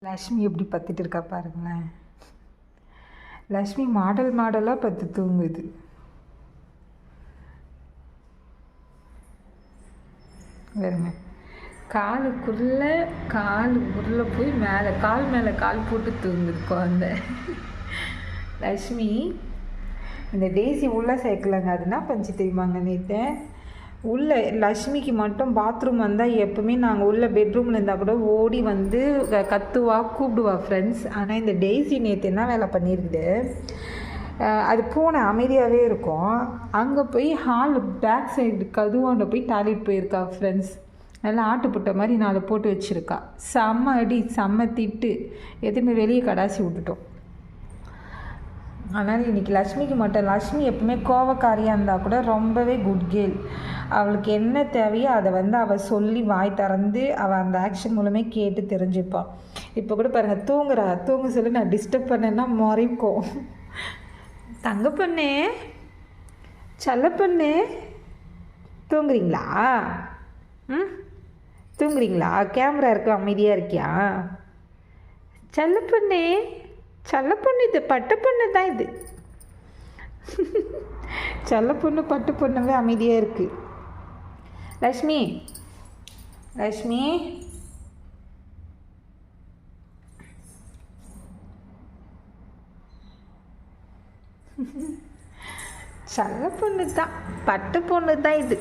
லக்ஷ்மி எப்படி பத்துட்டு இருக்கா பாருங்களேன். லக்ஷ்மி மாடலாக பத்து தூங்குது. வேறுங்க காலுக்குள்ளே போய் கால் மேலே கால் போட்டு தூங்குது குழந்தை. லக்ஷ்மி இந்த டேசி உள்ளே சேர்க்கலைங்க. அதுனா பஞ்சு தெரியுமாங்க, நேற்று உள்ளே லக்ஷ்மிக்கு மட்டும் பாத்ரூம் வந்தால் எப்போவுமே நாங்கள் உள்ள பெட்ரூமில் இருந்தால் கூட ஓடி வந்து கத்துவா, கூப்பிடுவா ஃப்ரெண்ட்ஸ். ஆனால் இந்த டெய்ஸி நேற்று என்ன வேலை பண்ணியிருக்குது, அது பூனை அமைதியாகவே இருக்கும். அங்கே போய் ஹால் பேக் சைடு கதுவாண்ட போய் டாய்லெட் போயிருக்கா ஃப்ரெண்ட்ஸ். நல்லா ஆட்டுப்புட்ட மாதிரி 4 போட்டு வச்சுருக்கா. செம்ம அடி, செம்ம திட்டு, எதுவுமே வெளியே கடாசி விட்டுட்டோம். ஆனால் இன்றைக்கி லக்ஷ்மிக்கு மட்டும், லக்ஷ்மி எப்பவுமே கோவக்காரியாக இருந்தால் கூட ரொம்பவே குட் கேர்ள். அவளுக்கு என்ன தேவையோ அதை வந்து அவள் சொல்லி வாய் திறந்து அவள் அந்த ஆக்ஷன் மூலமே கேட்டு தெரிஞ்சுப்பாள். இப்போ கூட பாருங்கள், தூங்க சொல்லி நான் டிஸ்டர்ப் பண்ணேன்னா முறைக்கும். தங்க பொண்ணு, செல்ல பொண்ணு, தூங்குறீங்களா? தூங்குறீங்களா? கேமரா இருக்க அமைதியாக இருக்கியா? செல்ல பொண்ணு, செல்ல பொண்ணு, இது பட்டு பொண்ணு தான். இது செல்ல பொண்ணு பட்டு பொண்ணுவே அமைதியாக இருக்குது. லக்ஷ்மி, லக்ஷ்மி, செல்ல பொண்ணு தான், பட்டு பொண்ணு தான் இது.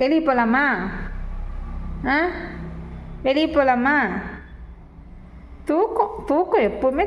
வெளியே போகலாமா? வெளியே போகலாமா? தூக்கம் எப்போவுமே